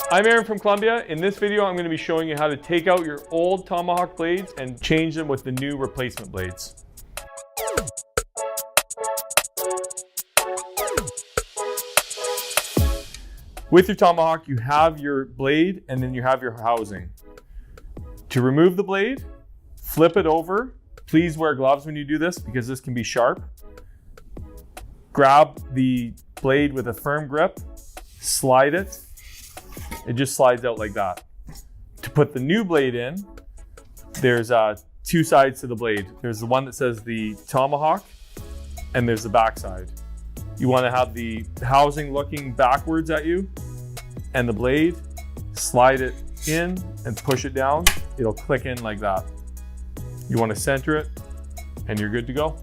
I'm Aaron from Columbia. In this video, I'm going to be showing you how to take out your old Tomahawk blades and change them with the new replacement blades. With your Tomahawk, you have your blade and then you have your housing. To remove the blade, flip it over. Please wear gloves when you do this because this can be sharp. Grab the blade with a firm grip, slide it. It just slides out like that. To put the new blade in, there's two sides to the blade. There's the one that says the Tomahawk, and there's the back side. You want to have the housing looking backwards at you, and the blade, slide it in and push it down. It'll click in like that. You want to center it, and you're good to go.